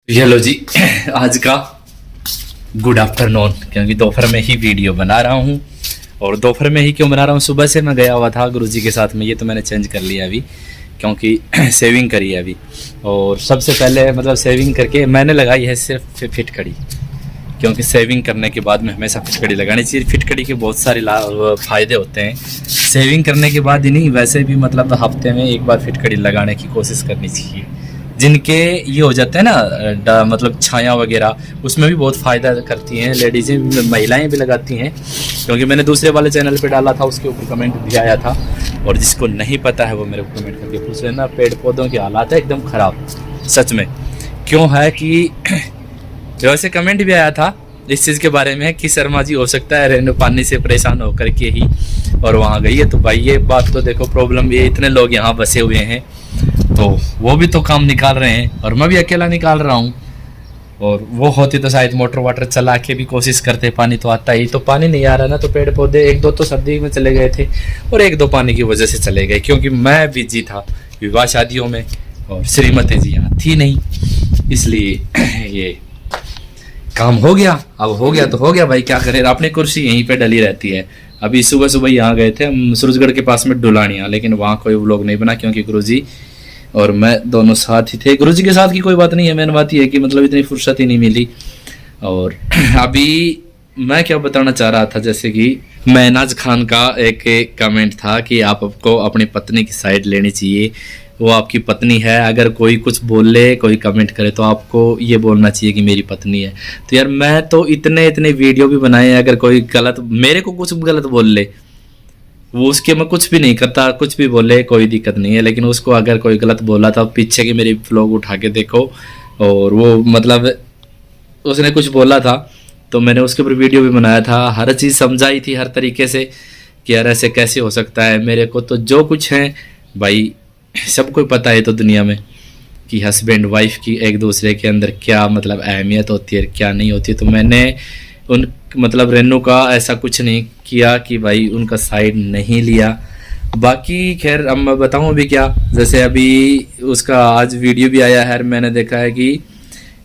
Hello जी। आज का good afternoon, क्योंकि दोपहर में ही वीडियो बना रहा हूँ। और दोपहर में ही क्यों बना रहा हूँ, सुबह से मैं गया हुआ था गुरुजी के साथ में। ये तो मैंने चेंज कर लिया अभी, क्योंकि सेविंग करी है अभी। और सबसे पहले मतलब सेविंग करके मैंने लगाई है सिर्फ फिटकड़ी, क्योंकि सेविंग करने के बाद में हमेशा फिटकड़ी लगानी चाहिए। फिटकड़ी के बहुत सारे फ़ायदे होते हैं। सेविंग करने के बाद ही नहीं, वैसे भी मतलब हफ्ते में एक बार फिटकड़ी लगाने की कोशिश करनी चाहिए। जिनके ये हो जाते हैं ना मतलब छाया वगैरह, उसमें भी बहुत फ़ायदा करती हैं लेडीज़ें, महिलाएं भी लगाती हैं। क्योंकि मैंने दूसरे वाले चैनल पे डाला था, उसके ऊपर कमेंट भी आया था। और जिसको नहीं पता है वो मेरे को कमेंट करके पूछ लेना। पेड़ पौधों के हालात है एकदम ख़राब, सच में। क्यों है कि वैसे कमेंट भी आया था इस चीज़ के बारे में कि शर्मा जी हो सकता है रेणु पानी से परेशान होकर के ही और वहाँ गई है। तो भाई ये बात तो देखो, प्रॉब्लम ये इतने लोग यहाँ बसे हुए हैं, तो वो भी तो काम निकाल रहे हैं और मैं भी अकेला निकाल रहा हूँ। और वो होती तो शायद मोटर वाटर चला के भी कोशिश करते, पानी तो आता ही। तो पानी नहीं आ रहा ना, तो पेड़ पौधे एक दो तो सर्दी में चले गए थे और एक दो पानी की वजह से चले गए, क्योंकि मैं बिजी था विवाह शादियों में और श्रीमती जी यहाँ थी नहीं, इसलिए ये काम हो गया। अब हो गया तो हो गया भाई, क्या करें। अपनी कुर्सी यहीं पे डली रहती है। अभी सुबह सुबह यहाँ गए थे हम सूरजगढ़ के पास में डुलानिया, लेकिन वहाँ कोई व्लॉग नहीं बना, क्योंकि गुरुजी और मैं दोनों साथ ही थे। गुरुजी के साथ की कोई बात नहीं है, मेन बात ये है कि मतलब इतनी फुर्सत ही नहीं मिली। और अभी मैं क्या बताना चाह रहा था, जैसे कि महनाज खान का एक कमेंट था कि आपको अपनी पत्नी की साइड लेनी चाहिए, वो आपकी पत्नी है। अगर कोई कुछ बोल ले, कोई कमेंट करे, तो आपको ये बोलना चाहिए कि मेरी पत्नी है। तो यार मैं तो इतने वीडियो भी बनाए हैं, अगर कोई गलत मेरे को कुछ गलत बोल ले, वो उसके मैं कुछ भी नहीं करता, कुछ भी बोले कोई दिक्कत नहीं है। लेकिन उसको अगर कोई गलत बोला था, पीछे की मेरी व्लॉग उठा के देखो, और वो मतलब उसने कुछ बोला था तो मैंने उसके ऊपर वीडियो भी बनाया था, हर चीज़ समझाई थी हर तरीके से कि यार ऐसे कैसे हो सकता है। मेरे को तो जो कुछ है भाई सबको पता है तो दुनिया में कि हस्बैंड वाइफ की एक दूसरे के अंदर क्या मतलब अहमियत होती है, क्या नहीं होती है। तो मैंने उन मतलब रेनू का ऐसा कुछ नहीं किया कि भाई उनका साइड नहीं लिया। बाकी खैर अब मैं बताऊँ अभी क्या, जैसे अभी उसका आज वीडियो भी आया है, मैंने देखा है कि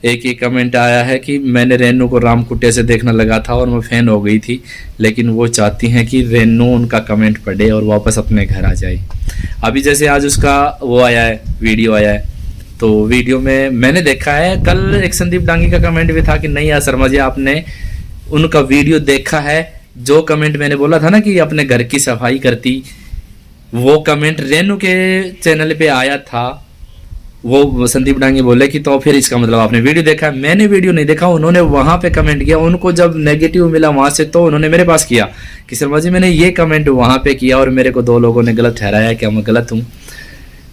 एक ही कमेंट आया है कि मैंने रेनू को रामकुटे से देखने लगा था और मैं फ़ैन हो गई थी, लेकिन वो चाहती हैं कि रेनू उनका कमेंट पढ़े और वापस अपने घर आ जाए। अभी जैसे आज उसका वो आया है, वीडियो आया है, तो वीडियो में मैंने देखा है, कल एक संदीप डांगी का कमेंट भी था कि नहीं यार शर्मा जी आपने उनका वीडियो देखा है। जो कमेंट मैंने बोला था ना कि अपने घर की सफाई करती, वो कमेंट रेनू के चैनल पे आया था। वो संदीप डांगी बोले कि तो फिर इसका मतलब आपने वीडियो देखा है। मैंने वीडियो नहीं देखा, उन्होंने वहां पे कमेंट किया। उनको जब नेगेटिव मिला वहां से, तो उन्होंने मेरे पास किया कि शर्मा जी मैंने ये कमेंट वहां पे किया और मेरे को दो लोगों ने गलत ठहराया, क्या मैं गलत हूँ।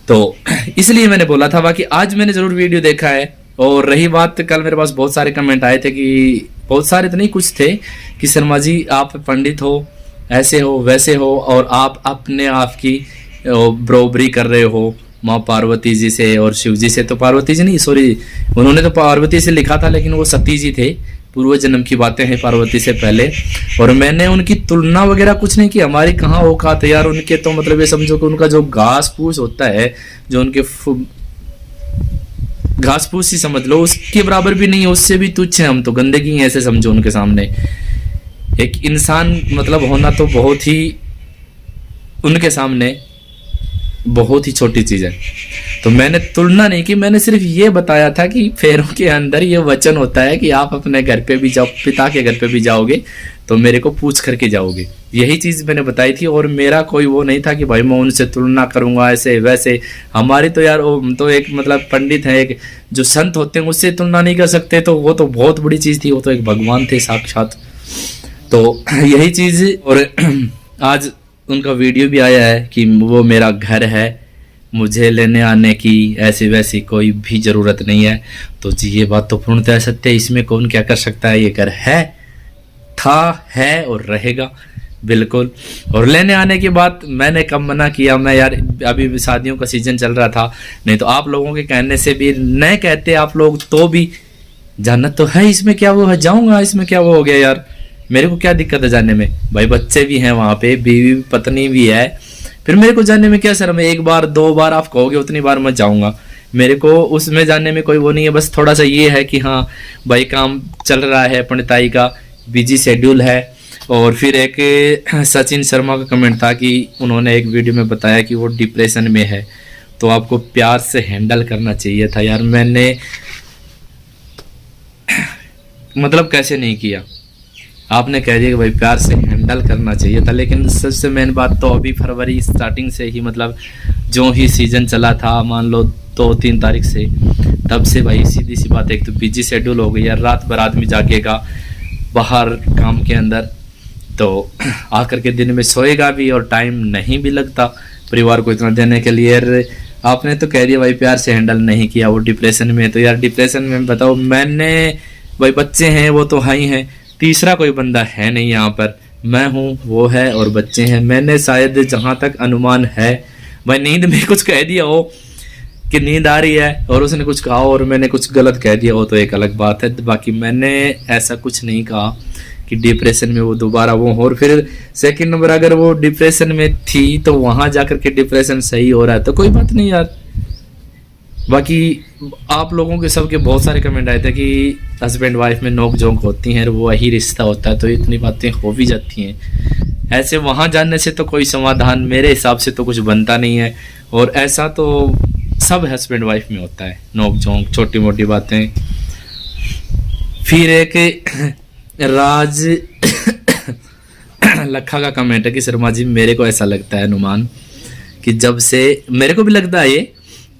तो इसलिए मैंने बोला था। बाकी आज मैंने जरूर वीडियो देखा है। और रही बात, कल मेरे पास बहुत सारे कमेंट आए थे, कि बहुत सारे तो नहीं कुछ थे, कि शर्मा जी आप पंडित हो, ऐसे हो वैसे हो, और आप अपने आप की बरोबरी कर रहे हो माँ पार्वती जी से और शिव जी से। तो पार्वती जी नहीं, सॉरी, उन्होंने तो पार्वती से लिखा था, लेकिन वो सती जी थे, पूर्व जन्म की बातें हैं पार्वती से पहले। और मैंने उनकी तुलना वगैरह कुछ नहीं की, हमारी कहाँ औकात है यार उनके। तो मतलब ये समझो कि उनका जो घास फूस होता है, जो उनके घास फूस ही समझ लो, उसके बराबर भी नहीं है, उससे भी तुच्छ है हम तो, गंदगी है ऐसे समझो उनके सामने। एक इंसान मतलब होना तो बहुत ही, उनके सामने बहुत ही छोटी चीज है। तो मैंने तुलना नहीं की, मैंने सिर्फ ये बताया था कि पैरों के अंदर ये वचन होता है कि आप अपने घर पे भी जाओ, पिता के घर पे भी जाओगे तो मेरे को पूछ करके जाओगे। यही चीज मैंने बताई थी। और मेरा कोई वो नहीं था कि भाई मैं उनसे तुलना करूंगा ऐसे वैसे। हमारी तो यार हम तो एक मतलब पंडित है, एक जो संत होते हैं उससे तुलना नहीं कर सकते, तो वो तो बहुत बड़ी चीज थी, वो तो एक भगवान थे साक्षात। तो यही चीज। और आज उनका वीडियो भी आया है कि वो मेरा घर है, मुझे लेने आने की ऐसी वैसी कोई भी ज़रूरत नहीं है। तो जी ये बात तो पूर्णतः सत्य है, इसमें कौन क्या कर सकता है। ये घर है, था, है और रहेगा बिल्कुल। और लेने आने की बात मैंने कब मना किया। मैं यार अभी शादियों का सीजन चल रहा था, नहीं तो आप लोगों के कहने से भी नहीं कहते आप लोग, तो भी जाना तो है, इसमें क्या वो है, जाऊँगा, इसमें क्या वो हो गया यार, मेरे को क्या दिक्कत है जाने में। भाई बच्चे भी हैं वहाँ पे, बीवी पत्नी भी है, फिर मेरे को जाने में क्या शर्म है। एक बार दो बार आप कहोगे उतनी बार मैं जाऊँगा। मेरे को उसमें जानने में कोई वो नहीं है, बस थोड़ा सा ये है कि हाँ भाई काम चल रहा है, पंडिताई का बिजी शेड्यूल है। और फिर एक सचिन शर्मा का कमेंट था कि उन्होंने एक वीडियो में बताया कि वो डिप्रेशन में है, तो आपको प्यार से हैंडल करना चाहिए था। यार मैंने मतलब कैसे नहीं किया, आपने कह दिया कि भाई प्यार से हैंडल करना चाहिए था। लेकिन सबसे मेन बात तो अभी फरवरी स्टार्टिंग से ही, मतलब जो ही सीज़न चला था, मान लो 2-3 तारीख से, तब से भाई सीधी सी बात, एक तो बिजी शेड्यूल हो गई यार, रात भर आदमी जागेगा बाहर काम के अंदर, तो आकर के दिन में सोएगा भी और टाइम नहीं भी लगता परिवार को इतना देने के लिए। यार आपने तो कह दिया भाई प्यार से हैंडल नहीं किया, वो डिप्रेशन में। तो यार डिप्रेशन में बताओ, मैंने भाई बच्चे हैं वो तो ही हैं, तीसरा कोई बंदा है नहीं यहाँ पर, मैं हूँ वो है और बच्चे हैं। मैंने शायद जहाँ तक अनुमान है भाई नींद में कुछ कह दिया हो कि नींद आ रही है और उसने कुछ कहा और मैंने कुछ गलत कह दिया हो तो एक अलग बात है, बाकी मैंने ऐसा कुछ नहीं कहा कि डिप्रेशन में वो दोबारा वो हो। और फिर सेकंड नंबर, अगर वो डिप्रेशन में थी तो वहां जाकर के डिप्रेशन सही हो रहा है तो कोई बात नहीं यार। बाकी आप लोगों के सबके बहुत सारे कमेंट आए थे कि हस्बैंड वाइफ में नोक झोंक होती हैं और वो वही रिश्ता होता है, तो इतनी बातें हो भी जाती हैं। ऐसे वहां जाने से तो कोई समाधान मेरे हिसाब से तो कुछ बनता नहीं है, और ऐसा तो सब हस्बैंड वाइफ में होता है, नोक झोंक, छोटी मोटी बातें। फिर एक राज लखा का कमेंट है कि शर्मा जी मेरे को ऐसा लगता है अनुमान कि जब से, मेरे को भी लगता है ये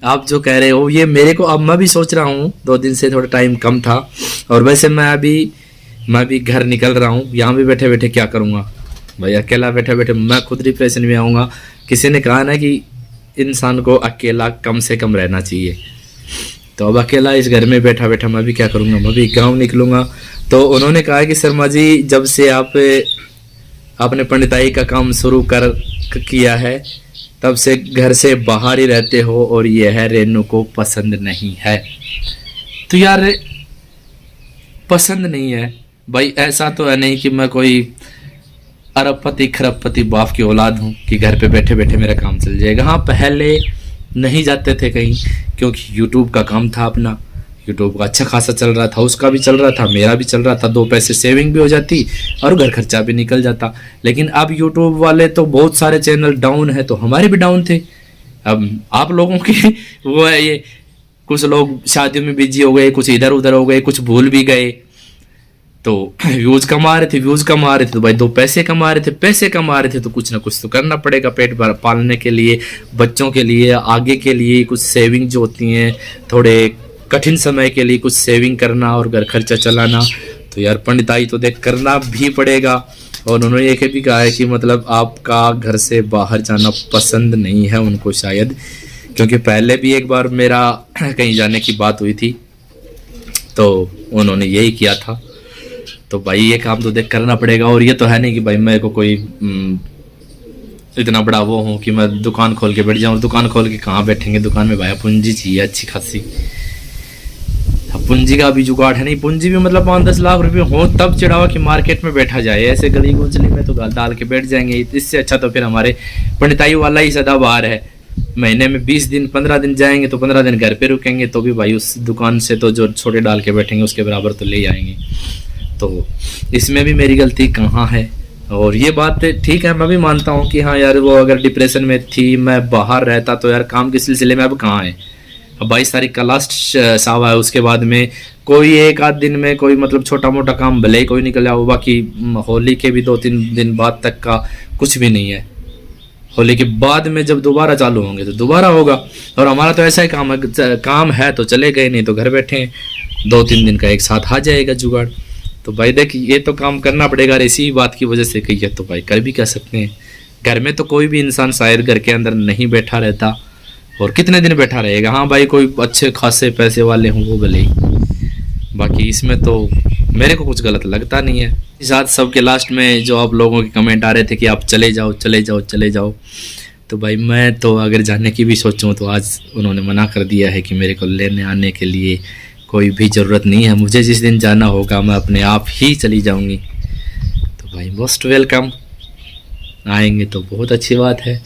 आप जो कह रहे हो, ये मेरे को अब मैं भी सोच रहा हूँ, 2 दिन से थोड़ा टाइम कम था और वैसे मैं भी घर निकल रहा हूँ। यहाँ भी बैठे बैठे क्या करूँगा भाई, अकेला बैठे बैठे मैं खुद डिप्रेशन में आऊँगा। किसी ने कहा ना कि इंसान को अकेला कम से कम रहना चाहिए, तो अब अकेला इस घर में बैठा बैठा मैं भी क्या करूँगा, मैं भी गाँव निकलूँगा। तो उन्होंने कहा कि शर्मा जी जब से आपने पंडिताई का काम शुरू किया है तब से घर से बाहर ही रहते हो और यह है रेनू को पसंद नहीं है। तो यार पसंद नहीं है भाई, ऐसा तो है नहीं कि मैं कोई अरबपति खरबपति बाप की औलाद हूँ कि घर पे बैठे बैठे मेरा काम चल जाएगा। हाँ पहले नहीं जाते थे कहीं क्योंकि यूट्यूब का काम था अपना, यूट्यूब का अच्छा खासा चल रहा था, उसका भी चल रहा था, मेरा भी चल रहा था, 2 पैसे सेविंग भी हो जाती और घर खर्चा भी निकल जाता। लेकिन अब यूट्यूब वाले तो बहुत सारे चैनल डाउन है, तो हमारे भी डाउन थे। अब आप लोगों की वो है ये, कुछ लोग शादियों में बिजी हो गए, कुछ इधर उधर हो गए, कुछ भूल भी गए, तो व्यूज कमा रहे थे तो भाई 2 पैसे कमा रहे थे, तो कुछ ना कुछ तो करना पड़ेगा पेट भर पालने के लिए, बच्चों के लिए, आगे के लिए कुछ सेविंग जो होती हैं, थोड़े कठिन समय के लिए कुछ सेविंग करना और घर खर्चा चलाना। तो यार पंडिताई तो देख करना भी पड़ेगा। और उन्होंने ये भी कहा है कि मतलब आपका घर से बाहर जाना पसंद नहीं है उनको शायद, क्योंकि पहले भी एक बार मेरा कहीं जाने की बात हुई थी तो उन्होंने यही किया था। तो भाई ये काम तो देख करना पड़ेगा। और ये तो है नहीं कि भाई मेरे को कोई इतना बड़ा वो हूँ कि मैं दुकान खोल के बैठ जाऊँ। दुकान खोल के कहाँ बैठेंगे, दुकान में भाई पूंजी चाहिए अच्छी खासी, पूंजी का भी जुगाड़ है नहीं। पूंजी भी मतलब 5-10 लाख रुपए हो तब चढ़ावा कि मार्केट में बैठा जाए, ऐसे गली गुंचली में तो डाल के बैठ जाएंगे। इससे अच्छा तो फिर हमारे पंडिताई वाला ही सदाबहार है, महीने में 20 दिन 15 दिन जाएंगे तो 15 दिन घर पे रुकेंगे, तो भी भाई उस दुकान से तो जो छोटे डाल के बैठेंगे उसके बराबर तो ले आएंगे। तो इसमें भी मेरी गलती कहाँ है। और ये बात ठीक है, मैं भी मानता हूँ कि हाँ यार वो अगर डिप्रेशन में थी, मैं बाहर रहता तो यार काम के सिलसिले में अब कहाँ है। अब 22 तारीख का लास्ट सावा है, उसके बाद में कोई 1-8 दिन में कोई मतलब छोटा मोटा काम भले ही कोई निकल जाओ, बाकी होली के भी 2-3 दिन बाद तक का कुछ भी नहीं है। होली के बाद में जब दोबारा चालू होंगे तो दोबारा होगा। और हमारा तो ऐसा ही काम है तो चले गए, नहीं तो घर बैठे 2-3 दिन का एक साथ आ जाएगा जुगाड़। तो भाई देख ये तो काम करना पड़ेगा, और इसी बात की वजह से कही है तो भाई कर भी कह सकते हैं। घर में तो कोई भी इंसान शायद घर के अंदर नहीं बैठा रहता, और कितने दिन बैठा रहेगा। हाँ भाई कोई अच्छे खासे पैसे वाले हों वो भले ही, बाकी इसमें तो मेरे को कुछ गलत लगता नहीं है। साथ सबके लास्ट में जो आप लोगों के कमेंट आ रहे थे कि आप चले जाओ चले जाओ चले जाओ, तो भाई मैं तो अगर जाने की भी सोचूं तो आज उन्होंने मना कर दिया है कि मेरे को लेने आने के लिए कोई भी ज़रूरत नहीं है। मुझे जिस दिन जाना होगा मैं अपने आप ही चली जाऊंगी। तो भाई मोस्ट वेलकम, आएंगे तो बहुत अच्छी बात है।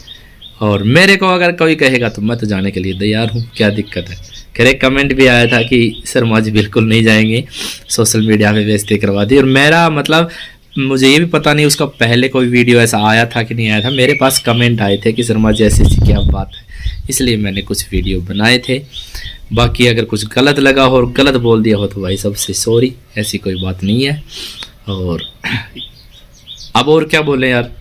और मेरे को अगर कोई कहेगा तो मैं तो जाने के लिए तैयार हूँ, क्या दिक्कत है। खैर एक कमेंट भी आया था कि शर्मा जी बिल्कुल नहीं जाएंगे, सोशल मीडिया पे बेइज्जती करवा दी। और मेरा मतलब मुझे ये भी पता नहीं उसका पहले कोई वीडियो ऐसा आया था कि नहीं आया था, मेरे पास कमेंट आए थे कि शर्मा जी ऐसी क्या बात है, इसलिए मैंने कुछ वीडियो बनाए थे। बाकी अगर कुछ गलत लगा हो और गलत बोल दिया हो तो भाई सबसे सॉरी, ऐसी कोई बात नहीं है। और अब और क्या बोलें यार,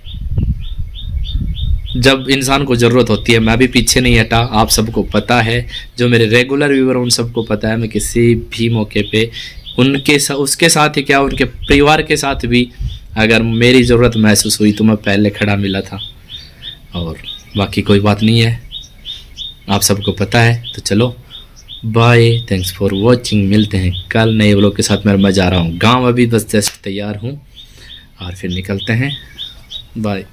जब इंसान को ज़रूरत होती है, मैं भी पीछे नहीं हटा, आप सबको पता है, जो मेरे रेगुलर व्यूवर उन सबको पता है, मैं किसी भी मौके पे उसके साथ ही क्या उनके परिवार के साथ भी अगर मेरी ज़रूरत महसूस हुई तो मैं पहले खड़ा मिला था। और बाकी कोई बात नहीं है, आप सबको पता है। तो चलो बाय, थैंक्स फॉर वॉचिंग, मिलते हैं कल नए व्लॉग के साथ। मैं जा रहा हूँ गाँव, अभी बस जस्ट तैयार हूँ और फिर निकलते हैं। बाय।